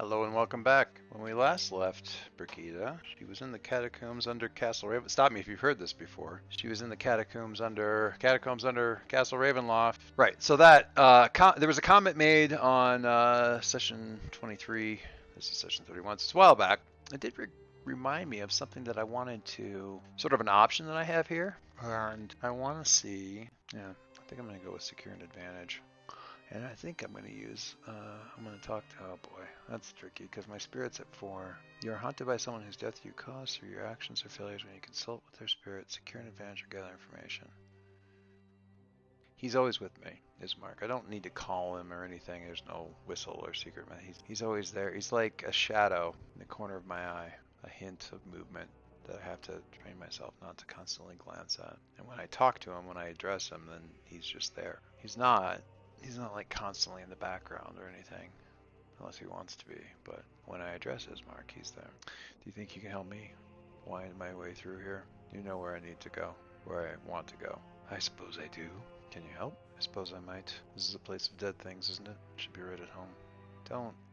Hello and welcome back. When we last left Brigida, she was in the catacombs under Castle Raven. Stop me if you've heard this before. She was in the catacombs under Castle Ravenloft. Right. So that there was a comment made on session 23. This is session 31. It's a while back. It did remind me of something that I wanted to sort of an option that I have here, and I want to see. Yeah, I think I'm going to go with secure and advantage. And I think I'm going to use, I'm going to talk to, oh boy, that's tricky because my spirit's at 4. You're haunted by someone whose death you caused through your actions or failures when you consult with their spirit, secure an advantage, or gather information. He's always with me, is Mark. I don't need to call him or anything. There's no whistle or secret. He's always there. He's like a shadow in the corner of my eye, a hint of movement that I have to train myself not to constantly glance at. And when I talk to him, when I address him, then he's just there. He's not like constantly in the background or anything, unless he wants to be. But when I address his Mark, he's there. Do you think you can help me wind my way through here? You know where I need to go, where I want to go. I suppose I do. Can you help? I suppose I might. This is a place of dead things, isn't it? Should be right at home.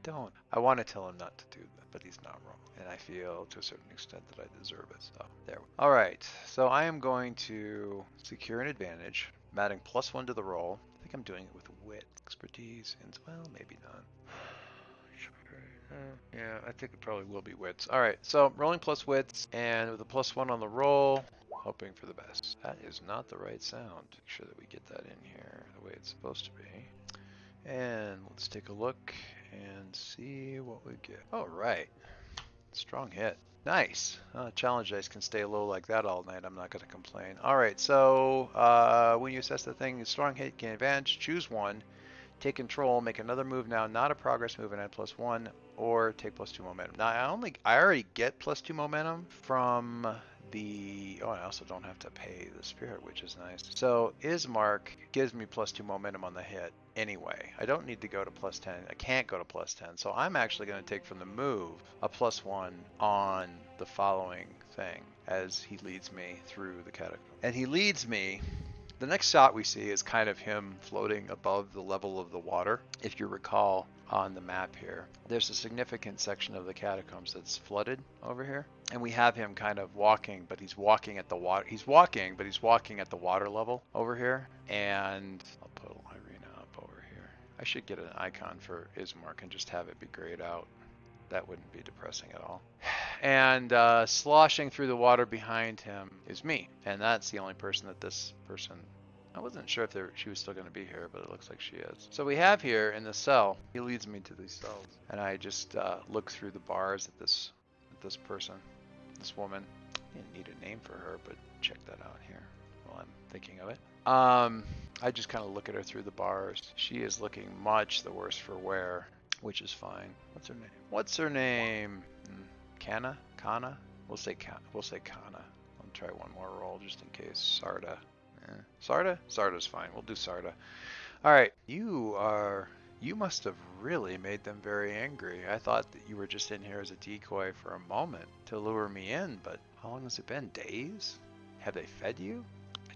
Don't. I want to tell him not to do that, but he's not wrong. And I feel to a certain extent that I deserve it. So there. Alright, so I am going to secure an advantage. I'm adding +1 to the roll. I think I'm doing it with wit, expertise, and well, maybe not. Yeah, I think it probably will be wits. Alright, so rolling plus wits, and with a +1 on the roll, hoping for the best. That is not the right sound. Make sure that we get that in here the way it's supposed to be. And let's take a look and see what we get. Alright, strong hit. Nice. Challenge dice can stay low like that all night. I'm not going to complain. Alright, so when you assess the thing, strong hit, gain advantage, choose one, take control, make another move now, not a progress move and add +1, or take +2 momentum. Now I already get +2 momentum from the, I also don't have to pay the spirit, which is nice. So Ismark gives me +2 momentum on the hit anyway. I don't need to go to +10. I can't go to +10. So I'm actually going to take from the move a +1 on the following thing as he leads me through the catacomb. And he leads me. The next shot we see is kind of him floating above the level of the water. If you recall on the map here, there's a significant section of the catacombs that's flooded over here. And we have him kind of walking, but he's walking at the water. He's walking, but he's walking at the water level over here. And I'll put Irina up over here. I should get an icon for Ismark and just have it be grayed out. That wouldn't be depressing at all. And sloshing through the water behind him is me. And that's the only person that this person... I wasn't sure if she was still going to be here, but it looks like she is. So we have here in the cell, he leads me to these cells. And I just look through the bars at this person, this woman. I didn't need a name for her, but check that out here while I'm thinking of it. I just kind of look at her through the bars. She is looking much the worse for wear, which is fine. What's her name? Kana? We'll say Kana. I'll try one more roll just in case. Sarda. Sarda? Sarda's fine. We'll do Sarda. Alright. You must have really made them very angry. I thought that you were just in here as a decoy for a moment to lure me in, but how long has it been? Days? Have they fed you?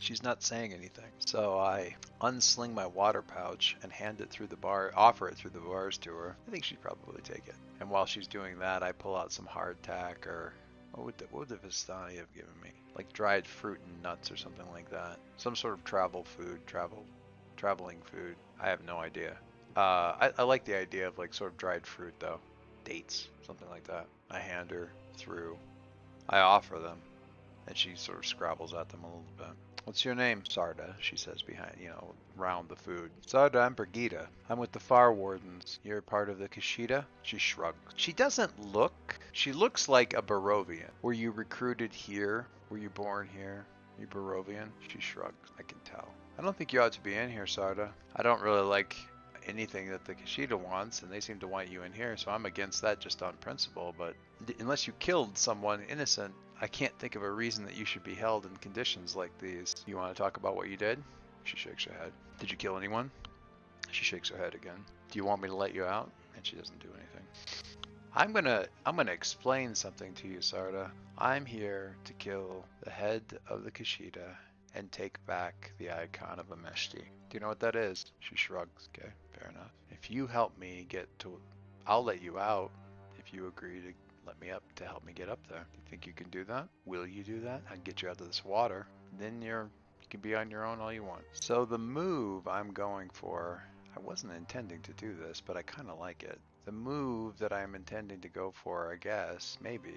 She's not saying anything. So I unsling my water pouch and hand it through the bar, offer it through the bars to her. I think she'd probably take it. And while she's doing that, I pull out some hardtack or what would the Vistani have given me? Like dried fruit and nuts or something like that. Some sort of traveling food. I have no idea. I like the idea of like sort of dried fruit though. Dates, something like that. I hand her through. I offer them. And she sort of scrabbles at them a little bit. What's your name? Sarda, she says behind, round the food. Sarda, I'm Brigida. I'm with the Far Wardens. You're part of the Qashida? She shrugs. She doesn't look, she looks like a Barovian. Were you recruited here? Were you born here? You Barovian? She shrugs, I can tell. I don't think you ought to be in here, Sarda. I don't really like anything that the Qashida wants, and they seem to want you in here, so I'm against that just on principle, but unless you killed someone innocent, I can't think of a reason that you should be held in conditions like these. You want to talk about what you did? She shakes her head. Did you kill anyone? She shakes her head again. Do you want me to let you out? And she doesn't do anything. I'm gonna explain something to you, Sarda. I'm here to kill the head of the Qashida and take back the icon of Ameshti. Do you know what that is? She shrugs. Okay, fair enough. If you help me get to... I'll let you out. if you agree to let me up to help me get up there. You think you can do that? Will you do that? I'd get you out of this water. Then you can be on your own all you want. So the move I'm going for, I wasn't intending to do this, but I kind of like it. The move that I'm intending to go for, I guess, maybe,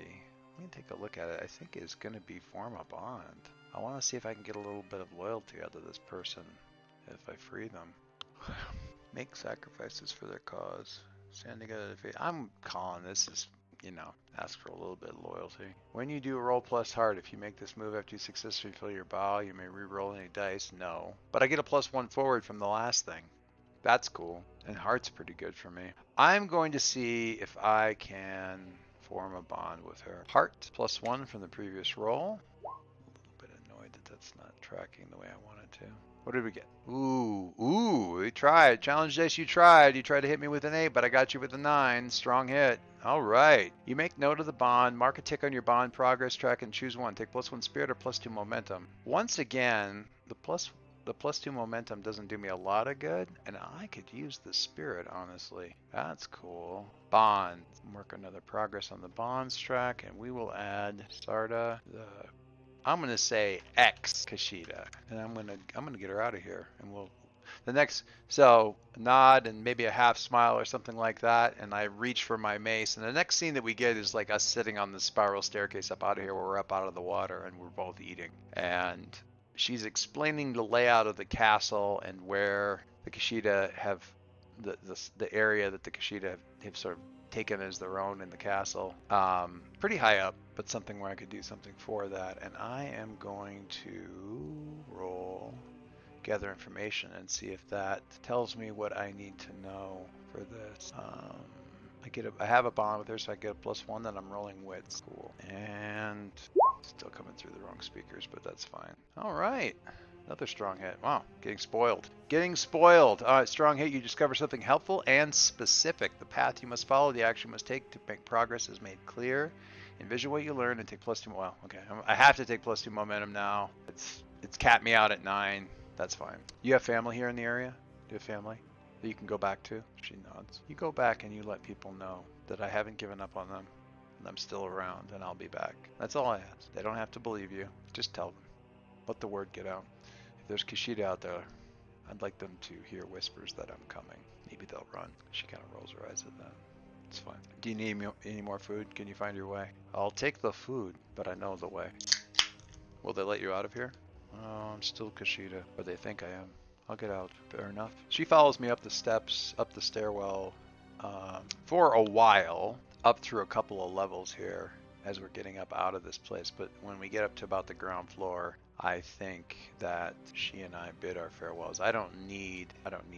let me take a look at it, I think is going to be form a bond. I want to see if I can get a little bit of loyalty out of this person if I free them. Make sacrifices for their cause. Stand together to defeat. I'm calling this is, you know, ask for a little bit of loyalty. When you do a roll plus heart, if you make this move after you successfully fill your bow, you may re-roll any dice. No. But I get a +1 forward from the last thing. That's cool. And heart's pretty good for me. I'm going to see if I can form a bond with her. Heart +1 from the previous roll. A little bit annoyed that that's not tracking the way I wanted to. What did we get? Ooh, we tried. Challenge dice, you tried. You tried to hit me with an 8, but I got you with a 9. Strong hit. All right. You make note of the bond, mark a tick on your bond progress track, and choose one. Take +1 spirit or +2 momentum. Once again, the +2 momentum doesn't do me a lot of good, and I could use the spirit, honestly. That's cool. Bond. Mark another progress on the bonds track, and we will add Sarda, I'm gonna say X Qashida, and I'm gonna get her out of here, and we'll so nod and maybe a half smile or something like that, and I reach for my mace, and the next scene that we get is like us sitting on the spiral staircase up out of here, where we're up out of the water and we're both eating, and she's explaining the layout of the castle and where the Qashida have the area that the Qashida have sort of taken as their own in the castle. Pretty high up, but something where I could do something for that. And I am going to roll gather information and see if that tells me what I need to know for this. I have a bond with her, so I get a +1 that I'm rolling wits. Cool. And still coming through the wrong speakers, but that's fine. All right. Another strong hit. Wow, getting spoiled. Getting spoiled. All right, strong hit. You discover something helpful and specific. The path you must follow, the action you must take to make progress is made clear. Envision what you learn and take +2. Well, okay. I have to take +2 momentum now. It's capped me out at 9. That's fine. You have family here in the area? Do you have family that you can go back to? She nods. You go back and you let people know that I haven't given up on them and I'm still around and I'll be back. That's all I ask. They don't have to believe you. Just tell them. Let the word get out. If there's Qashida out there, I'd like them to hear whispers that I'm coming. Maybe they'll run. She kind of rolls her eyes at that. It's fine. Do you need any more food? Can you find your way? I'll take the food, but I know the way. Will they let you out of here? Oh, I'm still Qashida, or they think I am. I'll get out. Fair enough. She follows me up the steps, up the stairwell, for a while, up through a couple of levels here as we're getting up out of this place. But when we get up to about the ground floor, I think that she and I bid our farewells. I don't need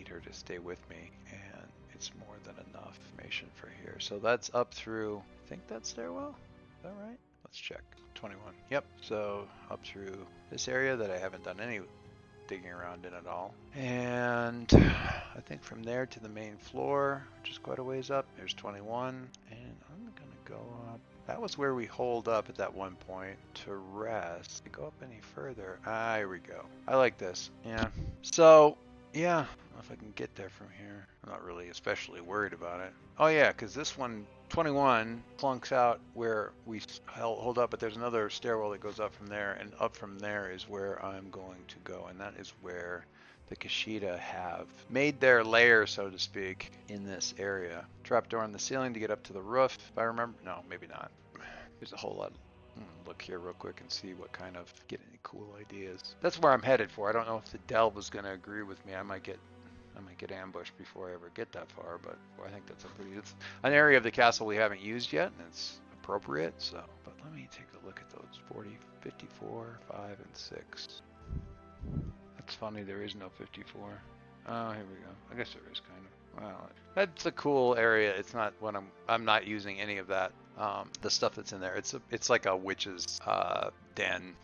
her to stay with me, and it's more than enough information for here. So that's up through, I think that's stairwell. Is that right? Let's check. 21. Yep. So up through this area that I haven't done any digging around in at all. And I think from there to the main floor, which is quite a ways up, there's 21. And I'm going to go up. That was where we holed up at that one point to rest. To go up any further. Ah, here we go. I like this. Yeah. So, yeah. I don't know if I can get there from here. I'm not really especially worried about it. Oh yeah, because this one, 21, clunks out where we hold up, but there's another stairwell that goes up from there, and up from there is where I'm going to go, and that is where the Qashida have made their lair, so to speak, in this area. Trapdoor in the ceiling to get up to the roof, if I remember. No, maybe not. There's a whole lot. Look here real quick and see what kind of, get any cool ideas. That's where I'm headed for. I don't know if the delve is going to agree with me. I might get ambushed before I ever get that far, but I think that's it's an area of the castle we haven't used yet, and it's appropriate. So, but let me take a look at those 40, 54, 5, and 6. That's funny. There is no 54. Oh, here we go. I guess there is kind of. Wow, that's a cool area. It's not when I'm not using any of that. The stuff that's in there. It's like a witch's den.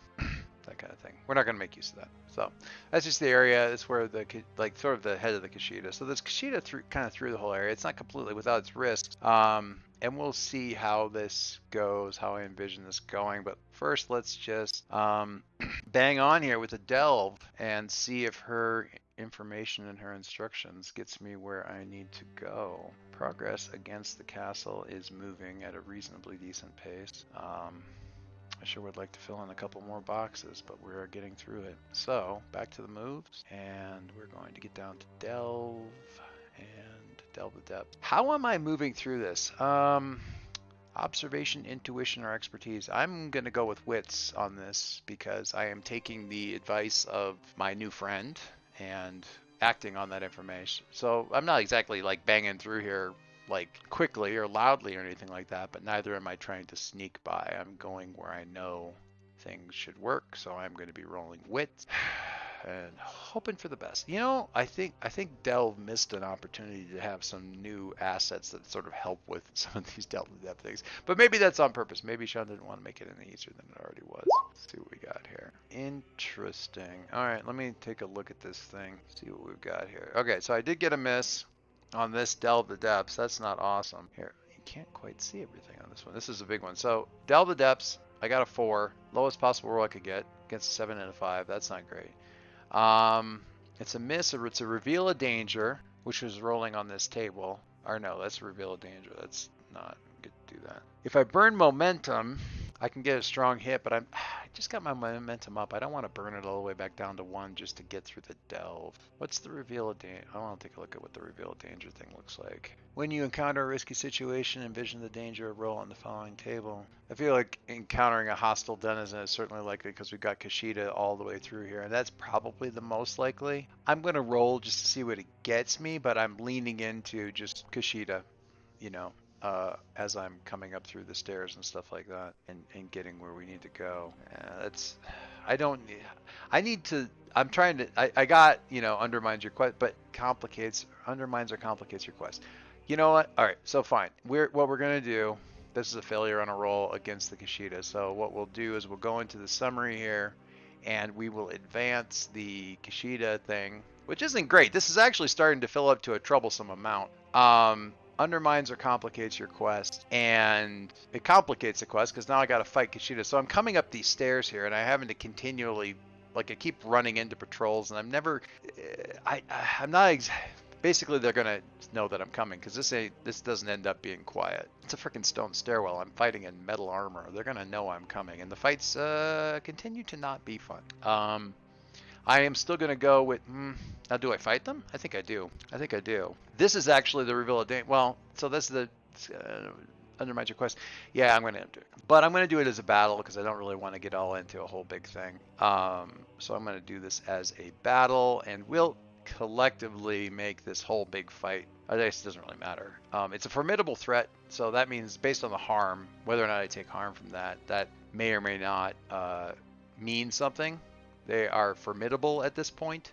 That kind of thing. We're not going to make use of that. So that's just the area. It's where the sort of the head of the Qashida. So there's Qashida kind of through the whole area. It's not completely without its risks. And we'll see how this goes, how I envision this going. But first, let's just bang on here with a delve and see if her information in her instructions gets me where I need to go. Progress against the castle is moving at a reasonably decent pace. I sure would like to fill in a couple more boxes, but we're getting through it. So, back to the moves, and we're going to get down to delve and delve the depth. How am I moving through this? Observation, intuition, or expertise. I'm going to go with wits on this because I am taking the advice of my new friend and acting on that information. So I'm not exactly like banging through here like quickly or loudly or anything like that, but neither am I trying to sneak by. I'm going where I know things should work, so I'm going to be rolling wits and hoping for the best. You know, I think Delve missed an opportunity to have some new assets that sort of help with some of these Delve depth things. But maybe that's on purpose. Maybe Sean didn't want to make it any easier than it already was. Let's see what we got here. Interesting. All right, let me take a look at this thing. See what we've got here. Okay, so I did get a miss on this Delve the Depths. That's not awesome. Here, you can't quite see everything on this one. This is a big one. So Delve the Depths, I got a 4. Lowest possible roll I could get against a 7 and a 5. That's not great. It's a miss, or it's a reveal a danger, which was rolling on this table. Or no, that's reveal a danger. That's not good to do that. If I burn momentum, I can get a strong hit, but I just got my momentum up. I don't want to burn it all the way back down to 1 just to get through the delve. What's the reveal of danger? I want to take a look at what the reveal of danger thing looks like. When you encounter a risky situation, envision the danger roll on the following table. I feel like encountering a hostile denizen is certainly likely because we've got Qashida all the way through here, and that's probably the most likely. I'm going to roll just to see what it gets me, but I'm leaning into just Qashida, you know, as I'm coming up through the stairs and stuff like that, and getting where we need to go. I need to, I'm trying to, I got, you know, undermines your quest, but undermines or complicates your quest. You know what? All right, so fine. What we're going to do, this is a failure on a roll against the Qashida. So what we'll do is we'll go into the summary here, and we will advance the Qashida thing, which isn't great. This is actually starting to fill up to a troublesome amount. Undermines or complicates your quest, and it complicates the quest because now I got to fight Qashida. So I'm coming up these stairs here, and I'm having to continually, like, I keep running into patrols, and I'm never, I'm not. Basically, they're gonna know that I'm coming because this doesn't end up being quiet. It's a freaking stone stairwell. I'm fighting in metal armor. They're gonna know I'm coming, and the fights continue to not be fun. I am still going to go with, now do I fight them? I think I do. This is actually the reveal of danger. Well, so this is the, undermines your quest. Yeah, I'm going to do it. But I'm going to do it as a battle because I don't really want to get all into a whole big thing. So I'm going to do this as a battle, and we'll collectively make this whole big fight. I guess it doesn't really matter. It's a formidable threat, so that means based on the harm, whether or not I take harm from that may or may not mean something. They are formidable at this point,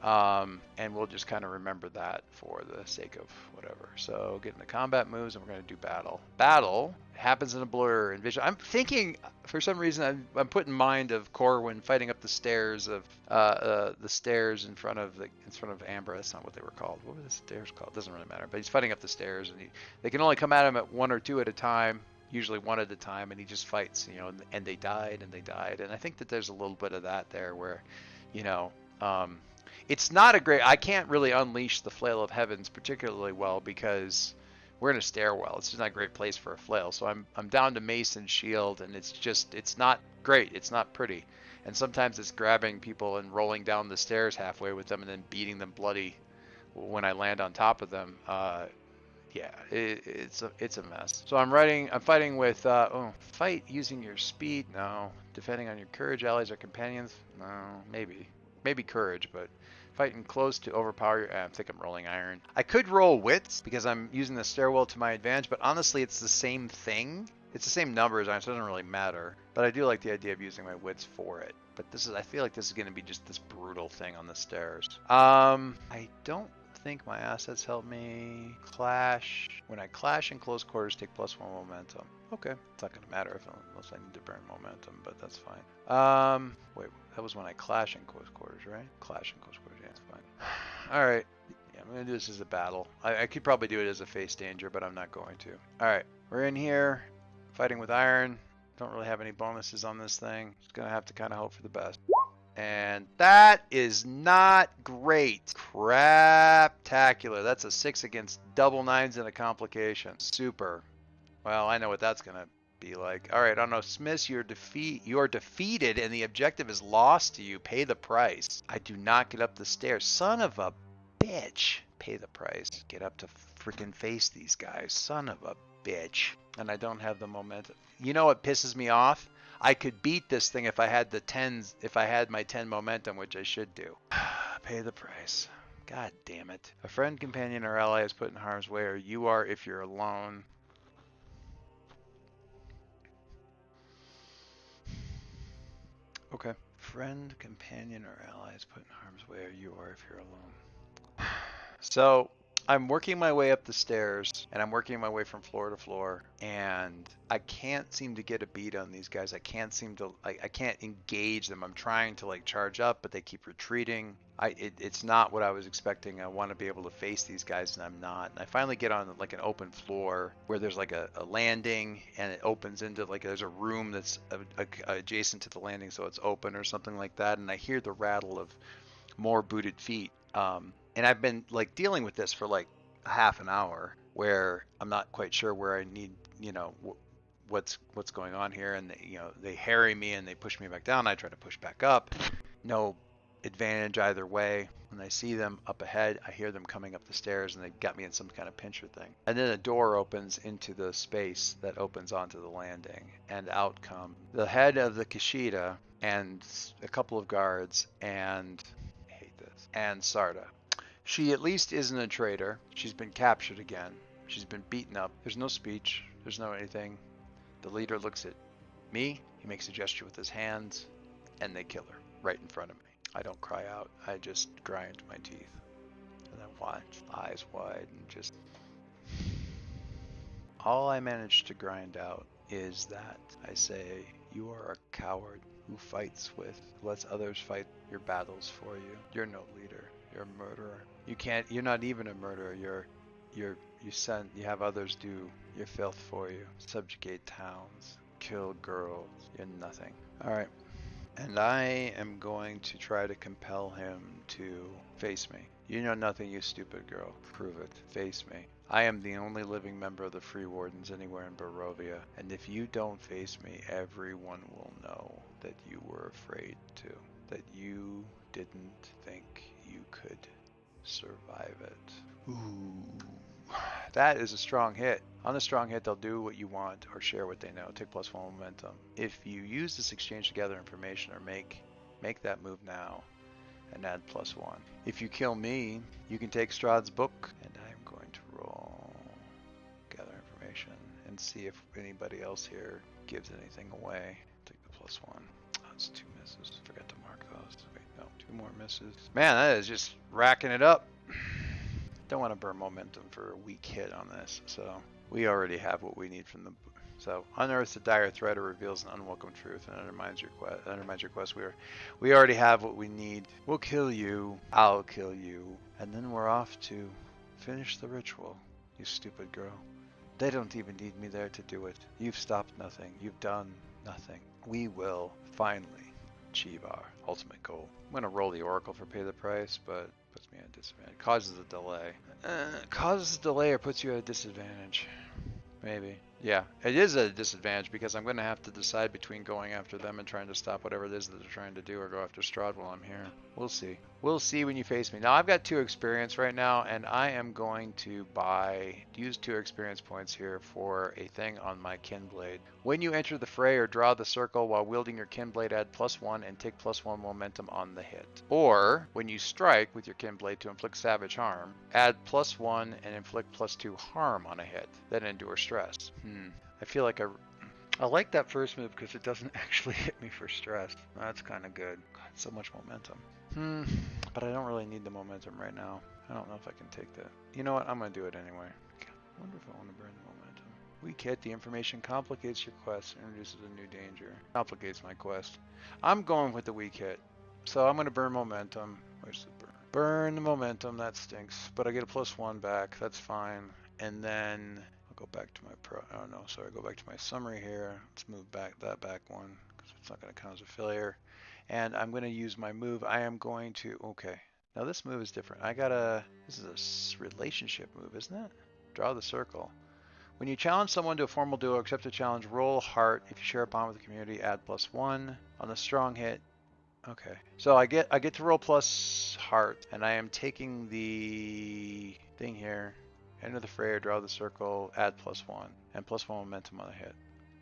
and we'll just kind of remember that for the sake of whatever. So getting the combat moves, and we're going to do battle. Battle happens in a blur and vision. I'm thinking, for some reason, I'm putting in mind of Corwin fighting up the stairs of the stairs in front of Amber. That's not what they were called. What were the stairs called? Doesn't really matter. But he's fighting up the stairs, and they can only come at him at 1 or 2 at a time. Usually 1 at a time, and he just fights, you know, and they died, and I think that there's a little bit of that there where, you know, it's not a great, I can't really unleash the Flail of Heavens particularly well because we're in a stairwell. It's just not a great place for a flail, so I'm down to mace and shield, and it's not great, it's not pretty, and sometimes it's grabbing people and rolling down the stairs halfway with them and then beating them bloody when I land on top of them. Yeah, it's a mess. So I'm fighting with, fight using your speed? No. Defending on your courage, allies or companions? No, maybe courage, but fighting close to overpower your, I think I'm rolling iron. I could roll wits because I'm using the stairwell to my advantage, but honestly it's the same thing. It's the same numbers, so it doesn't really matter. But I do like the idea of using my wits for it. But I feel like this is going to be just this brutal thing on the stairs. I don't think my assets help me. Clash. When I clash in close quarters, take +1 momentum. Okay, it's not going to matter unless I need to burn momentum, but that's fine. Wait, that was when I clash in close quarters, right? Clash in close quarters, yeah, it's fine. All right, yeah, I'm going to do this as a battle. I could probably do it as a face danger, but I'm not going to. All right, we're in here, fighting with iron. Don't really have any bonuses on this thing. Just going to have to kind of hope for the best. And that is not great. Craptacular. That's a 6 against double nines and a complication. Super. Well, I know what that's going to be like. All right, on no Smiths, you're defeated and the objective is lost to you. Pay the price. I do not get up the stairs. Son of a bitch. Pay the price. Get up to freaking face these guys. Son of a bitch. And I don't have the momentum. You know what pisses me off? I could beat this thing if I had the 10s, if I had my 10 momentum, which I should do. Pay the price. God damn it. A friend, companion, or ally is put in harm's way, or you are if you're alone. Okay. Friend, companion, or ally is put in harm's way, or you are if you're alone. So I'm working my way up the stairs and I'm working my way from floor to floor and I can't seem to get a beat on these guys. I can't seem to I can't engage them. I'm trying to like charge up, but they keep retreating. It's not what I was expecting. I want to be able to face these guys and I'm not. And I finally get on like an open floor where there's like a landing and it opens into like there's a room that's adjacent to the landing, so it's open or something like that. And I hear the rattle of more booted feet. And I've been like dealing with this for like a half an hour where I'm not quite sure where I need, what's going on here. And they harry me and they push me back down. I try to push back up. No advantage either way. When I see them up ahead, I hear them coming up the stairs and they got me in some kind of pincher thing. And then a door opens into the space that opens onto the landing. And out come the head of the Qashida and a couple of guards and I hate this. And Sarda. She at least isn't a traitor. She's been captured again. She's been beaten up. There's no speech. There's no anything. The leader looks at me. He makes a gesture with his hands, and they kill her right in front of me. I don't cry out. I just grind my teeth. And then watch, eyes wide, and just... All I manage to grind out is that I say, you are a coward who lets others fight your battles for you. You're no leader. You're a murderer. You're not even a murderer. You have others do your filth for you. Subjugate towns. Kill girls. You're nothing. Alright. And I am going to try to compel him to face me. You know nothing, you stupid girl. Prove it. Face me. I am the only living member of the Free Wardens anywhere in Barovia, and if you don't face me, everyone will know that you were afraid to. That you didn't think you could survive it. Ooh. That is a strong hit. On a strong hit, they'll do what you want or share what they know. Take +1 momentum. If you use this exchange to gather information or make that move now and add +1. If you kill me, you can take Strahd's book, and I'm going to roll gather information and see if anybody else here gives anything away. Take the +1. That's 2 misses. Forgot to mark those. Wait, no, 2 more misses. Man, that is just racking it up. Don't want to burn momentum for a weak hit on this, so we already have what we need from the... So, unearths a dire threat or reveals an unwelcome truth and undermines your quest. We already have what we need. We'll kill you. I'll kill you. And then we're off to finish the ritual, you stupid girl. They don't even need me there to do it. You've stopped nothing. You've done nothing. We will finally achieve our ultimate goal. I'm going to roll the Oracle for pay the price, but puts me at a disadvantage. Causes a delay. Causes a delay or puts you at a disadvantage. Maybe. Yeah, it is a disadvantage because I'm going to have to decide between going after them and trying to stop whatever it is that they're trying to do, or go after Strahd while I'm here. We'll see. We'll see when you face me. Now, I've got 2 experience right now, and I am going to use 2 experience points here for a thing on my Kinblade. When you enter the fray or draw the circle while wielding your Kinblade, add +1 and take +1 momentum on the hit. Or, when you strike with your Kinblade to inflict savage harm, add +1 and inflict +2 harm on a hit, then endure stress. I feel like I like that first move because it doesn't actually hit me for stress. That's kind of good. God, so much momentum. But I don't really need the momentum right now. I don't know if I can take that. You know what? I'm going to do it anyway. I wonder if I want to burn the momentum. Weak hit. The information complicates your quest. Introduces a new danger. Complicates my quest. I'm going with the weak hit. So I'm going to burn momentum. Where's the burn? Burn the momentum. That stinks. But I get a +1 back. That's fine. And then... I'll go back to my go back to my summary here. Let's move that back one because it's not going to count as a failure. And I'm going to use my move. I am going to, okay. Now this move is different. This is a relationship move, isn't it? Draw the circle. When you challenge someone to a formal duel or accept a challenge, roll heart. If you share a bond with the community, add +1. On a strong hit, okay. So I get to roll plus heart, and I am taking the thing here. Enter the fray, draw the circle, add +1, and +1 momentum on a hit.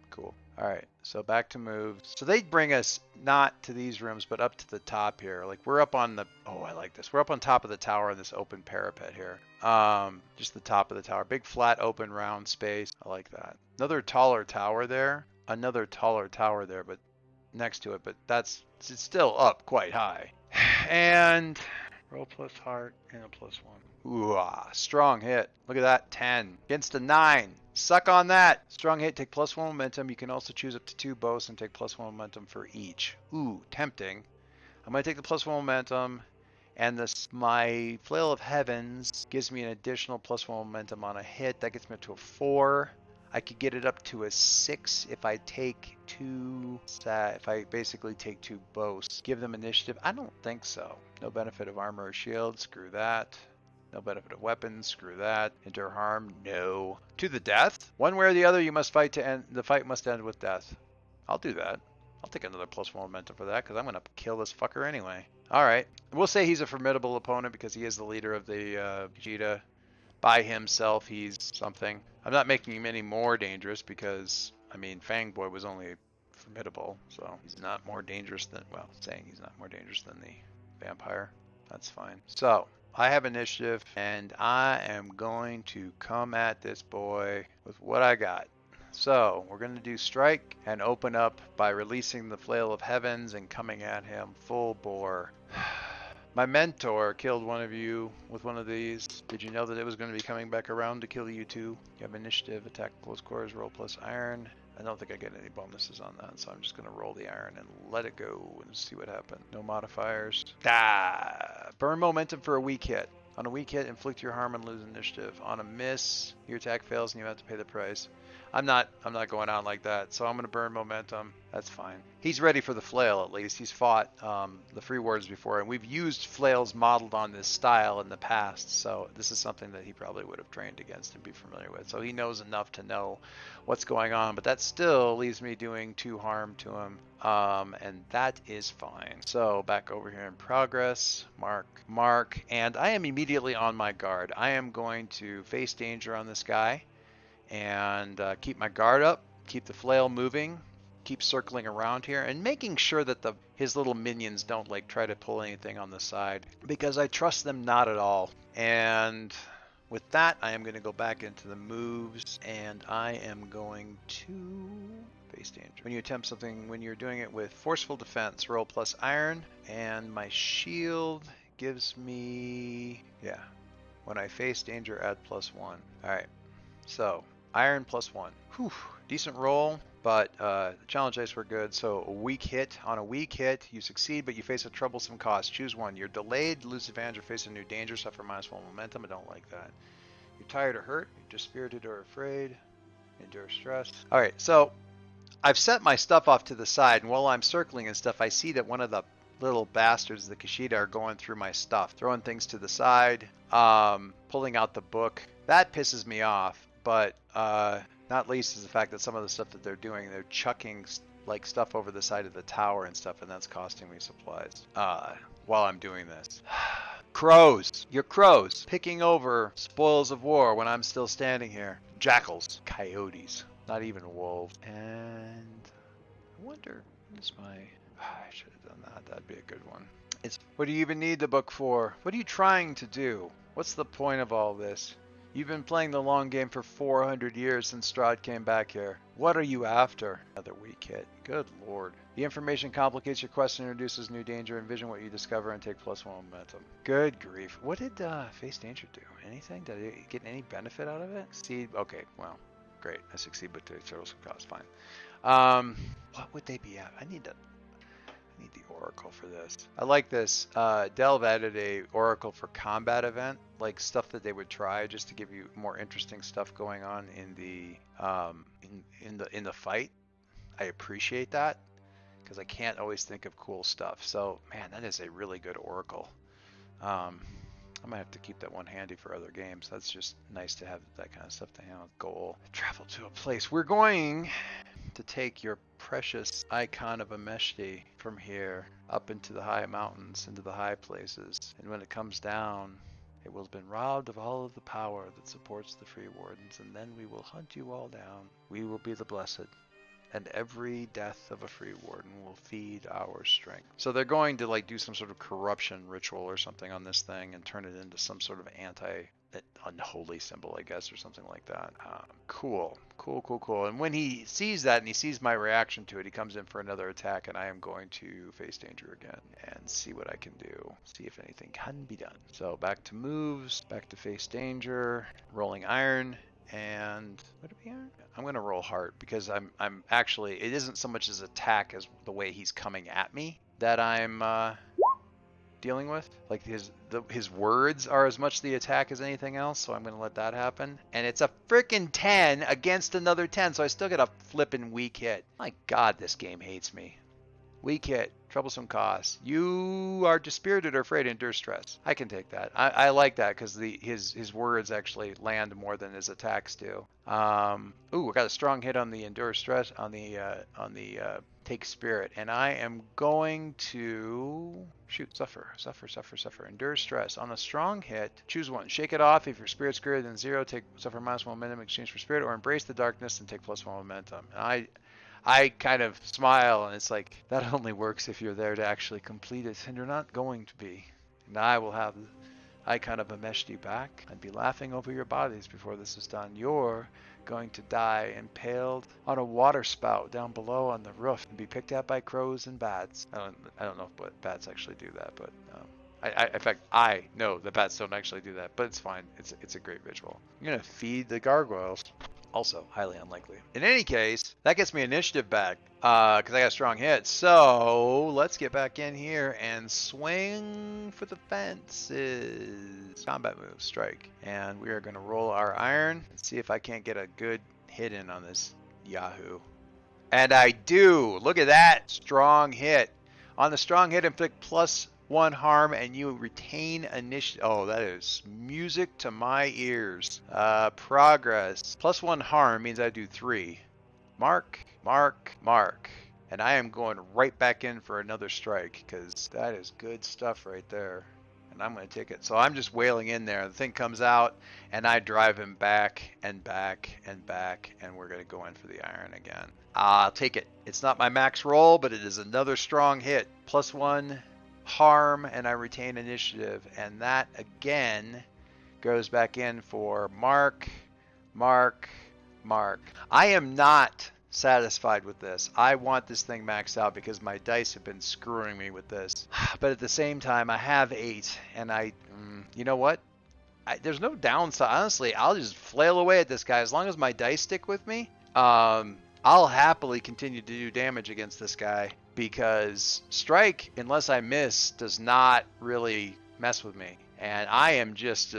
Cool. All right, so back to moves. So they bring us not to these rooms, but up to the top here. Like we're up on the, oh, I like this. We're up on top of the tower in this open parapet here. Just the top of the tower. Big flat open round space. I like that. Another taller tower there. Another taller tower there, but next to it, but it's still up quite high. And roll plus heart and a +1. Ooh, strong hit. Look at that, 10 against a 9. Suck on that. Strong hit, take +1 momentum. You can also choose up to 2 boasts and take +1 momentum for each. Ooh, tempting. I'm going to take the +1 momentum, and my Flail of Heavens gives me an additional +1 momentum on a hit. That gets me up to a 4. I could get it up to a 6 if I take 2, if I basically take 2 boasts. Give them initiative? I don't think so. No benefit of armor or shield, screw that. No benefit of weapons, screw that. Endure harm, no. To the death? One way or the other, you must fight to end. The fight must end with death. I'll do that. I'll take another +1 momentum for that, because I'm going to kill this fucker anyway. Alright. We'll say he's a formidable opponent, because he is the leader of the Qashida. By himself, he's something. I'm not making him any more dangerous, because, I mean, Fangboy was only formidable, so he's not more dangerous than, well, saying he's not more dangerous than the vampire. That's fine. So, I have initiative, and I am going to come at this boy with what I got. So, we're going to do strike and open up by releasing the Flail of Heavens and coming at him full bore. My mentor killed one of you with one of these. Did you know that it was going to be coming back around to kill you too? You have initiative, attack close quarters, roll plus iron. I don't think I get any bonuses on that, so I'm just going to roll the iron and let it go and see what happens. No modifiers. Burn momentum for a weak hit. On a weak hit, inflict your harm and lose initiative. On a miss, your attack fails and you have to pay the price. I'm not going on like that, so I'm going to burn momentum. That's fine. He's ready for the flail, at least. He's fought the free wards before, and we've used flails modeled on this style in the past, so this is something that he probably would have trained against and be familiar with. So he knows enough to know what's going on, but that still leaves me doing 2 harm to him, and that is fine. So back over here in progress, mark, and I am immediately on my guard. I am going to face danger on this guy and keep my guard up, keep the flail moving, keep circling around here, and making sure that his little minions don't like try to pull anything on the side, because I trust them not at all. And with that, I am going to go back into the moves, and I am going to face danger. When you attempt something, when you're doing it with forceful defense, roll plus iron, and my shield gives me, yeah, when I face danger, add +1. All right, so iron +1. Whew, decent roll, but the challenge dice were good. So a weak hit. On a weak hit, you succeed, but you face a troublesome cost. Choose one. You're delayed, lose advantage, or face a new danger, suffer -1 momentum. I don't like that. You're tired or hurt, you're dispirited or afraid, endure stress. All right, so I've set my stuff off to the side, and while I'm circling and stuff, I see that one of the little bastards, the Qashida, are going through my stuff, throwing things to the side, pulling out the book. That pisses me off, but not least is the fact that some of the stuff that they're doing, they're chucking like stuff over the side of the tower and stuff, and that's costing me supplies while I'm doing this. Crows! You're crows! Picking over spoils of war when I'm still standing here. Jackals. Coyotes. Not even wolves. And I wonder, what is my... I should have done that. That'd be a good one. What do you even need the book for? What are you trying to do? What's the point of all this? You've been playing the long game for 400 years since Strahd came back here. What are you after? Another weak hit. Good lord. The information complicates your quest and introduces new danger. Envision what you discover and take +1 momentum. Good grief. What did face danger do? Anything? Did I get any benefit out of it? Succeed? Okay, well, great. I succeed, but the total cost, fine. What would they be at? I need the Oracle for this. I like this. Delve added a Oracle for combat event, like stuff that they would try just to give you more interesting stuff going on in the in the fight. I appreciate that, because I can't always think of cool stuff. So, man, that is a really good oracle. I might have to keep that one handy for other games. That's just nice to have that kind of stuff to handle. Goal. Travel to a place. We're going to take your precious icon of a Meshti from here up into the high mountains, into the high places. And when it comes down, it will have been robbed of all of the power that supports the Free Wardens, and then we will hunt you all down. We will be the blessed, and every death of a Free Warden will feed our strength. So they're going to like do some sort of corruption ritual or something on this thing and turn it into some sort of unholy symbol, I guess, or something like that. Cool. And when he sees that and he sees my reaction to it, he comes in for another attack, and I am going to face danger again and see what I can do. See if anything can be done. So back to moves, back to face danger, rolling iron. And would it be iron? I'm gonna roll heart because I'm actually, it isn't so much his attack as the way he's coming at me that I'm dealing with. Like his words are as much the attack as anything else, so I'm gonna let that happen. And it's a freaking 10 against another 10, so I still get a flippin' weak hit. My God, this game hates me. Weak hit, troublesome cost. You are dispirited or afraid, endure stress. I can take that. I like that because his words actually land more than his attacks do. Ooh, I got a strong hit on the endure stress on the take spirit, and I am going to suffer. Endure stress on a strong hit. Choose one. Shake it off. If your spirit's greater than 0, take suffer -1 momentum in exchange for spirit, or embrace the darkness and take +1 momentum. And I kind of smile, and it's like, that only works if you're there to actually complete it, and you're not going to be. And I will have the icon of a Meshti back. I'd be laughing over your bodies before this is done. You're going to die impaled on a water spout down below on the roof and be picked at by crows and bats. I don't know if bats actually do that, but in fact, I know the bats don't actually do that, but it's fine. It's a great visual. I'm gonna feed the gargoyles. Also, highly unlikely. In any case, that gets me initiative back, because I got a strong hit. So, let's get back in here and swing for the fences. Combat move, strike. And we are going to roll our iron and see if I can't get a good hit in on this Yahoo. And I do! Look at that! Strong hit. On the strong hit, inflict +1 harm, and you retain initiative. Oh, that is music to my ears. Progress. +1 harm means I do 3. Mark. And I am going right back in for another strike, because that is good stuff right there. And I'm going to take it. So I'm just wailing in there. The thing comes out, and I drive him back and back and back, and we're going to go in for the iron again. I'll take it. It's not my max roll, but it is another strong hit. +1 harm, and I retain initiative, and that again goes back in for Mark. I am not satisfied with this. I want this thing maxed out because my dice have been screwing me with this, but at the same time I have 8, and you know what, there's no downside. Honestly, I'll just flail away at this guy as long as my dice stick with me. I'll happily continue to do damage against this guy, because strike, unless I miss, does not really mess with me. And I am just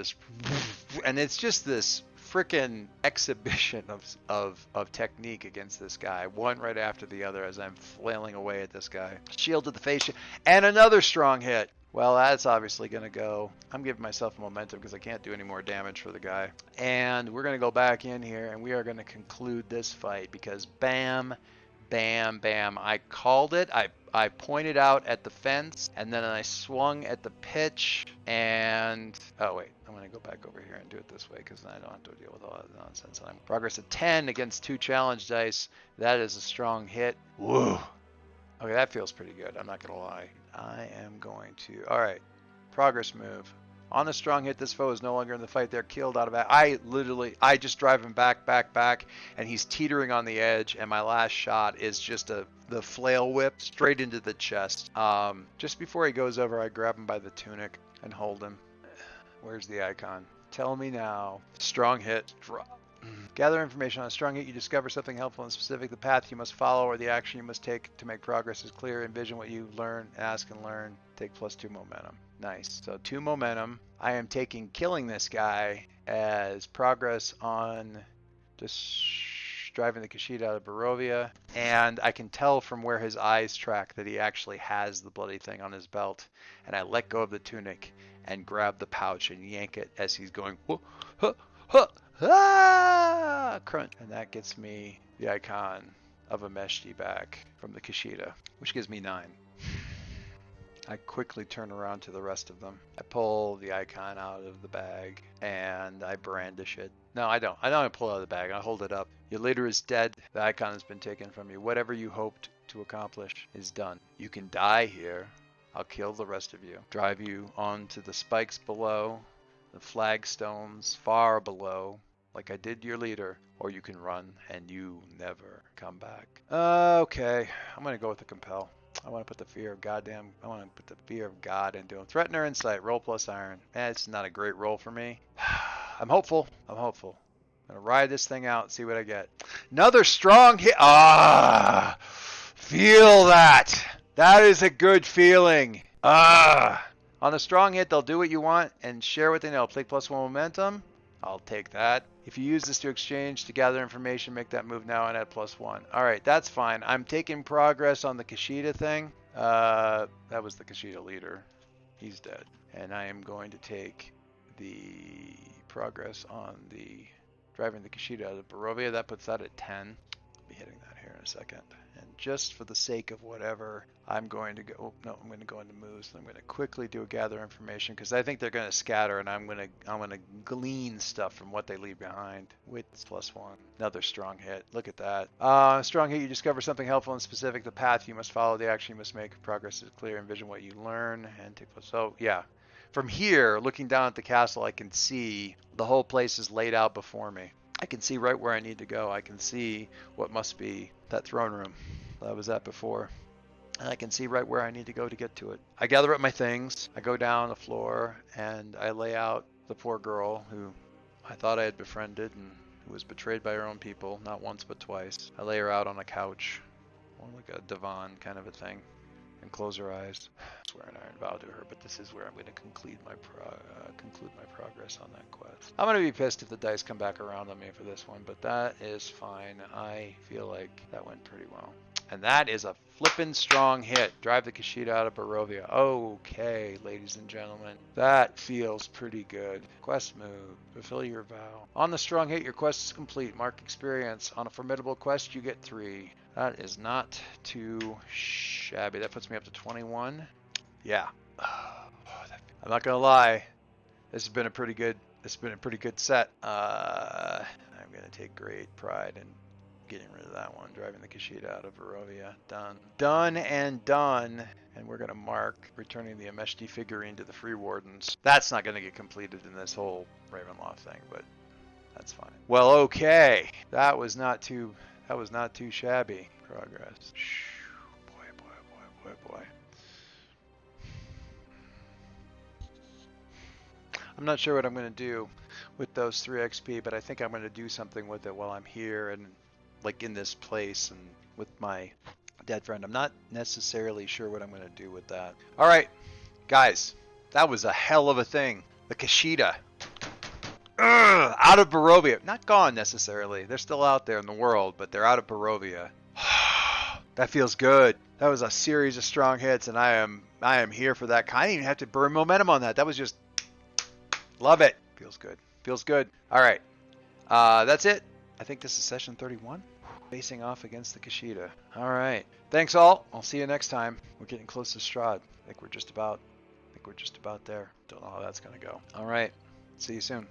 and it's just this freaking exhibition of technique against this guy, one right after the other as I'm flailing away at this guy. Shield to the face, and another strong hit. Well, that's obviously going to go. I'm giving myself momentum because I can't do any more damage for the guy. And we're going to go back in here, and we are going to conclude this fight because bam, bam, bam. I called it. I pointed out at the fence, and then I swung at the pitch, and... Oh, wait. I'm going to go back over here and do it this way because then I don't have to deal with all that nonsense. I'm progress at 10 against 2 challenge dice. That is a strong hit. Whoa. Okay, that feels pretty good. I'm not going to lie. I am going to... Alright. Progress move. On the strong hit, this foe is no longer in the fight. They're killed out of... I just drive him back, and he's teetering on the edge, and my last shot is just the flail whip straight into the chest. Just before he goes over, I grab him by the tunic and hold him. Where's the icon? Tell me now. Strong hit. Gather information on a strong hit. You discover something helpful and specific. The path you must follow or the action you must take to make progress is clear. Envision what you learn, ask and learn. Take +2 momentum. Nice. So 2 momentum. I am taking killing this guy as progress on driving the Qashida out of Barovia, and I can tell from where his eyes track that he actually has the bloody thing on his belt. And I let go of the tunic and grab the pouch and yank it as he's going, whoa, huh, huh, ah, crunch. And that gets me the icon of a Meshti back from the Qashida, which gives me 9. I quickly turn around to the rest of them. I pull the icon out of the bag and I brandish it. No, I don't. I don't pull it out of the bag. I hold it up. Your leader is dead. The icon has been taken from you. Whatever you hoped to accomplish is done. You can die here. I'll kill the rest of you. Drive you onto the spikes below, the flagstones far below, like I did your leader, or you can run and you never come back. Okay, I'm gonna go with the compel. I want to put the fear of I want to put the fear of God into him. Threaten or insight, roll plus iron. It's not a great roll for me. I'm hopeful. I'm hopeful. I'm gonna ride this thing out and see what I get. Another strong hit. Ah, feel that. That is a good feeling. Ah, on a strong hit, they'll do what you want and share what they know. Take +1 momentum. I'll take that. If you use this to exchange to gather information, make that move now and add +1. All right, that's fine. I'm taking progress on the Qashida thing. That was the Qashida leader. He's dead. And I am going to take the progress on the driving the Qashida out of Barovia. That puts that at 10. I'll be hitting that here in a second. And just for the sake of whatever, I'm going to go, oh, no, I'm going to go into moves. I'm going to quickly do a gather information because I think they're going to scatter and I'm going to glean stuff from what they leave behind with +1. Another strong hit. Look at that. Strong hit, you discover something helpful and specific. The path you must follow, the action you must make. Progress is clear. Envision what you learn and take plus. So yeah, from here, looking down at the castle, I can see the whole place is laid out before me. I can see right where I need to go. I can see what must be that throne room that I was at before. And I can see right where I need to go to get to it. I gather up my things. I go down the floor and I lay out the poor girl who I thought I had befriended and who was betrayed by her own people, not once but twice. I lay her out on a couch, or like a divan kind of a thing, and close her eyes. I swear an iron vow to her, but this is where I'm going to conclude my progress on that quest. I'm going to be pissed if the dice come back around on me for this one, but that is fine. I feel like that went pretty well. And that is a flippin' strong hit. Drive the Qashida out of Barovia. Okay, ladies and gentlemen. That feels pretty good. Quest move. Fulfill your vow. On the strong hit, your quest is complete. Mark experience. On a formidable quest, you get 3. That is not too shabby. That puts me up to 21. Yeah. I'm not gonna lie. This has been a pretty good set. I'm gonna take great pride in getting rid of that one. Driving the Qashida out of Barovia. Done. Done and done. And we're gonna mark returning the Ameshti figurine to the Free Wardens. That's not gonna get completed in this whole Ravenloft thing, but that's fine. Well, okay. That was not too shabby. Progress. Boy. I'm not sure what I'm going to do with those 3 XP, but I think I'm going to do something with it while I'm here and like in this place and with my dead friend. I'm not necessarily sure what I'm going to do with that. All right, guys, that was a hell of a thing. The Qashida. Out of Barovia. Not gone necessarily. They're still out there in the world, but they're out of Barovia. That feels good. That was a series of strong hits, and I am here for that. I didn't even have to burn momentum on that. That was just love it. Feels good. Feels good. All right. That's it. I think this is session 31. Facing off against the Qashida. All right. Thanks all. I'll see you next time. We're getting close to Strahd. I think we're just about there. Don't know how that's gonna go. All right. See you soon.